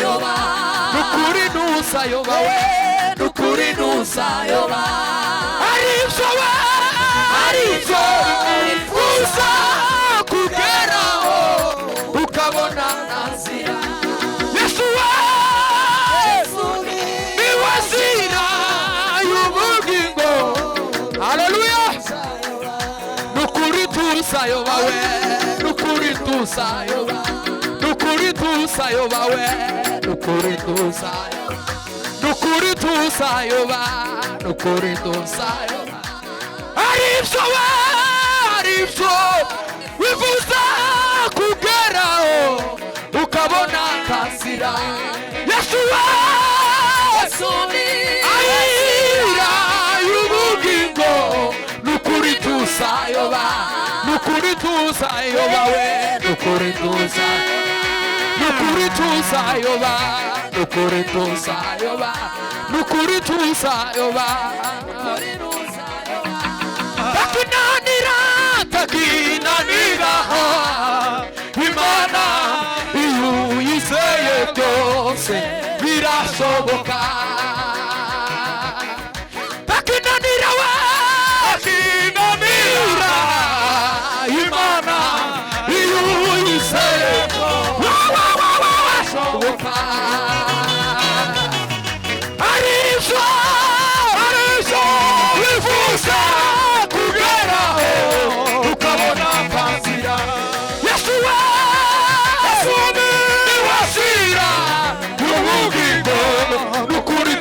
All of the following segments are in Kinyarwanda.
ntuzayoba, nukuri ntuzayoba, nukuri ntuzayoba. Aribyo wifuza kugeraho ukabona nzira. Yesu niwe nzira y'ubugingo. Haleluya. Nukuri tuzayoba we, nukuri tuzayoba, nukuri tuzayoba we, nukuri tuzayoba, nukuri tuzayoba, nukuri tuzayoba. Aribyo wifuza kugeraho ukabona nzira. Yesu ayira y'ubugingo. Nukuri tuzayoba, nukuri tuzayoba we, nukuri tuzayoba, nukuri tuzayoba, nukuri tuzayoba, nukuri tuzayoba. Takinanira Imana iyo uyizeye byose birashoboka. Takinanira Imana iyo uyizeye birashoboka. Aribyo wifuza kugeraho ukabona nzira. Yesu niwe nzira y'ubugingo. Nukuri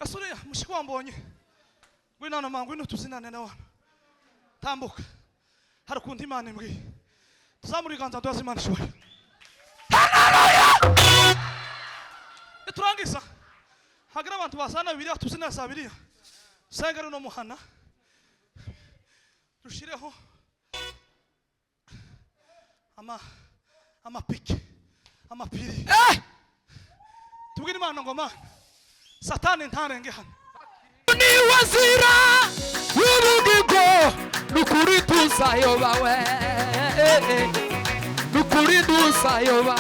Basore mushikwambonye. Gwinana mangu ino tuzinane nawe. Tambuka. Hari kundi Imana imbwiye. Tuzamura iganza tuyaze Imana ishobora. Turangiza. Hagira abantu basana Bibiliya tuzina sa Bibiliya. Sengero no muhana. Rushireho amapiki amapiri tubwire Imana ngo Mana Satani ntarenge hano ni wazira w'ubugingo nukuri tuzayoba we nukuri tuzayoba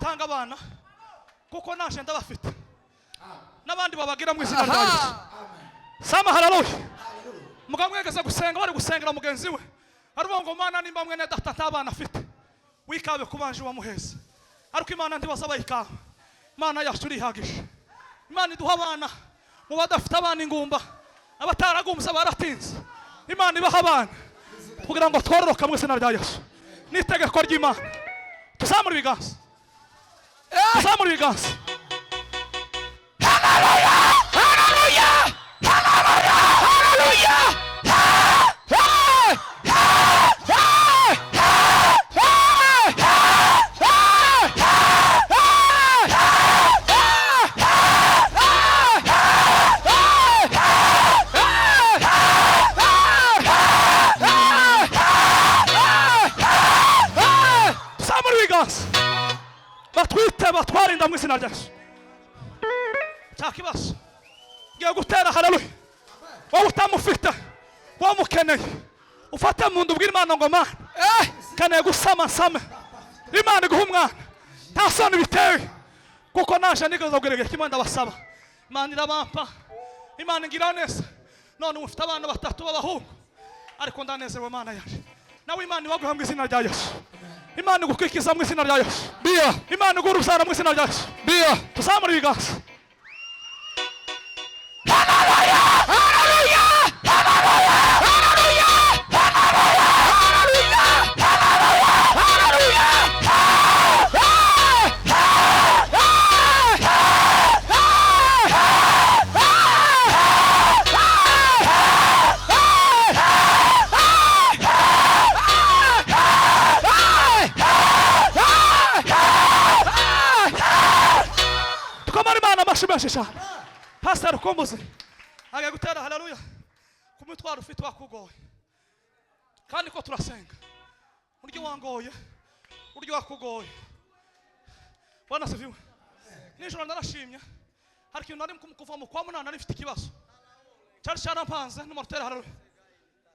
mutanga abana kuko naje ndabafite n'abandi babagira mu izina rya Yesu. Sama haleluya. Mugamwegeza gusenga bari gusengera mugenzi we ariko ngo Mana nimba mwene data ntabana afite wikabe kubanje wamuheza ariko Imana ndibaza bayikawe. Imana yacu irihagije. Imana iduha abana mu badafite abana ingumba abataragumza baratinze. Imana ibaha abana kugira ngo twororoka mu izina rya Yesu. Nitegeko ry'Imana. Tuzamura ibiganza. Tuzamura ibiganza. Haleluya! Haleluya! Haleluya! Haleluya! batwarinda mu izina rya Yesu. Cyakibazo ngiye gutera haleluya. Wowe utamufite wamukeneye ufate mu ndu bw'Imana ngo Mana kaneye gusama nsame Imana iguha umwana nta soni bitewe kuko naje nigeze kugerageza Imana ndabasaba Imana irabampa Imana ngira neza none ufite abana batatu b'abahungu ariko ndanezerewe Mana yaje nawe Imana ibaguha mu izina rya Yesu. Imana igukwikiza mu izina rya Yesu. Bia. Imana iguruzana mu izina rya Yesu. Bia. Tuzamura ibiganza. Haleluya! Haleluya! Haleluya! Haleluya! Haleluya! Haleluya! Shimesha. Pastor Komboze. Age gutera haleluya. Kumutwara ufite wakugoye. Kandi ko turasenga. Uryo wangoye. Uryo wakugoye. Bwana sifiwe. Nijoro ndarashimye. Hari kintu nari kuva mu kwa munana nifite ikibazo. Cyari cyarampanze n'umutera haleluya.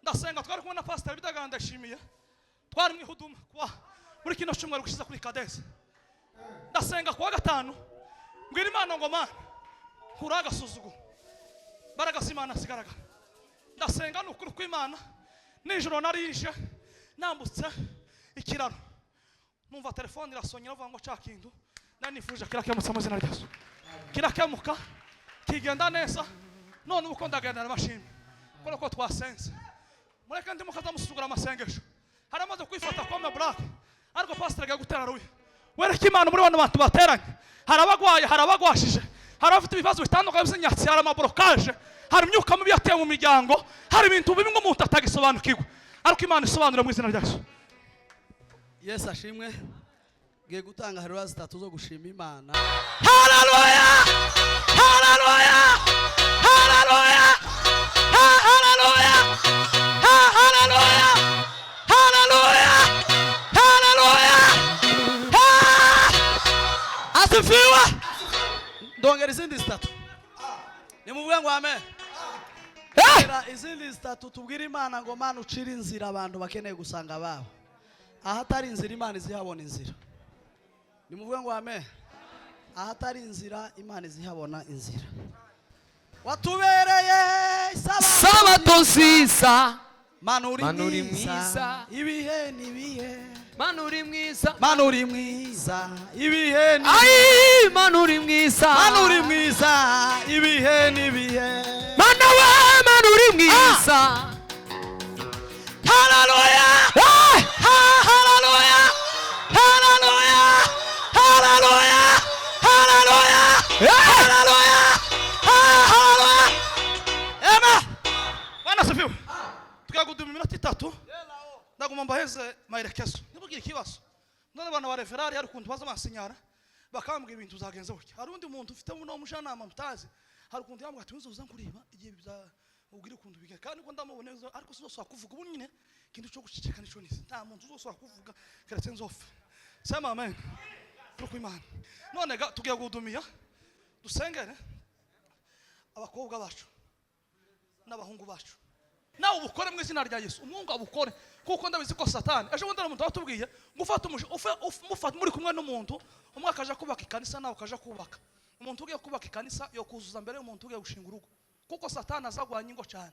Ndasenga twari kumwe na Pastor Bidaga ndashimiye. Twari mu ihuduma kwa muri kino cyumweru gushize kuri Kadeze. Ndasenga kwa gatanu. Mbwira Imana ngo Mana kuraga suzugu baraga simana sigaraga ndasenga n'ukuri kw'Imana nijoro narije nambutse ikiraro numva telefone irasonyera vuga ngo cakindu nanifuje kirakemutsa mu zina rya Yesu kirakemuka kigenda neza none uko ndagenda n'amashimwe ko twasenze mureke ndi mukaza musuzugura amasengesho haramaze kwifata kwa black ariko pastor agiye gutera ruye wereka Imana muri bano bantu bateranye harabagwaye harabagwashije harafite ibibazo bitandukanye by'inyatsi hari amabrokaje hari imyuka mibi yateye mu miryango hari ibintu bibi ngo umuntu atagisobanukirwa ariko Imana isobanura mu izina rya Yesu. Yesu ashimwe ngiye gutanga haleluya zitatu zo gushima Imana. Haleluya! Haleluya! Haleluya! Haleluya! Haleluya! Haleluya! Haleluya! Asifiwe! Ndongera izindi zitatu. Nimuvuge ngo amen. Izindi zitatu tubwira Imana ngo Mana ucira inzira abantu bakeneye gusanga babo. Ahatari inzira Imana izihabona inzira. Nimuvuge ngo amen. Ahatari inzira Imana izihabona inzira. Watubereye Sabato nziza Mana uri Manuri mwiza mwiza. ibihe nibihe Mana uri mwiza Mana uri mwiza ibihe ni Ai Mana uri mwiza Mana uri mwiza ibihe nibihe Mana we Mana uri mwiza Haleluya! Haleluya! Haleluya! Haleluya! Haleluya! Haleluya! Haleluya! Amen. Bwana sifiwe. Tukaguduma iminota itatu. Ndaguma mbaheze maherekezo. Nibugire ikibazo. None bana ba referari hari kuntu baza basinyara bakambwira ibintu zagenze buke. Hari undi muntu ufite no mujanama mutazi. Hari kuntu yambwa ati uza kureba igihe biza ubwire kuntu bige. Kandi ko ndamubone ariko sinzoswa kuvuga ubu nyine kintu cyo guceceka nico nisi. Nta muntu uzoswa kuvuga keretse nzofa. Sema amen. Tuko Imana. None tugiye gudumiya dusengere abakobwa bacu n'abahungu bacu nawe ubukore mu izina rya Yesu. Umwungu abukore kuko ndabizi ko Satani ejo bundi umuntu watubwiye ngo ufata muri kumwe n'umuntu umwe akaja kubaka ikanisa nawe ukaja kubaka. Umuntu ugiye kubaka ikanisa yo kuzuza mbere y'umuntu ugiye gushinga urugo kuko Satani azagwanya ingo cyane.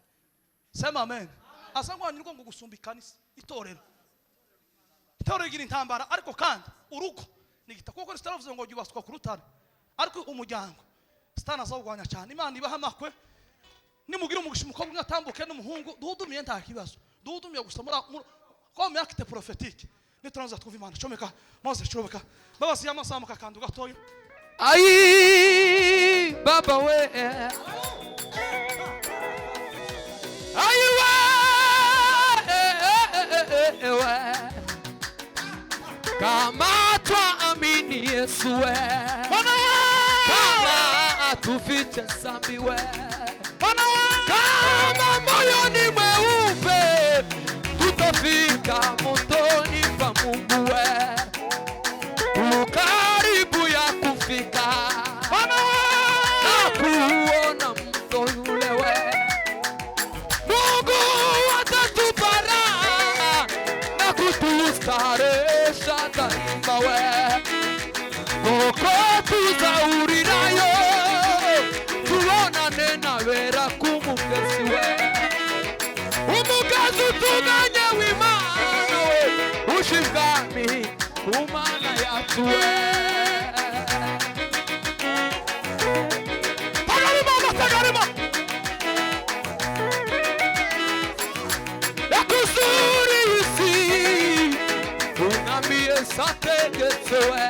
Sema amen. Azagwanya ingo ngo gusumba ikanisa itorero. Itorero igira intambara ariko kandi urugo nigita kuko Satani ngo yubaswa ku rutare ariko umuryango Satani azagwanya cyane. Imana ibaha amakwe nimugira umugisha umukobwa mwatambuke n'umuhungu duhudumiye nta kibazo. Duhudumiye gusa comme acte prophétique. Nituranza twuva Imana comeka maze cobeka babazi y'amasamuka kandi gatoyo. Ai baba we ai we kama twaamini Yesu we kama atufiche dhambi we kama moyoni mweupe tutafika motoni pa Mungu we karibu ya kufika na kuona mto yule we Mungu atatupa raha na kutustaresha daima we koko tuzaurirayo tuonane na wera kumugezi we umugezi utunganye w'Imana we ushingami umana yacu we tagarima yakuzuri isi unambie sategetse we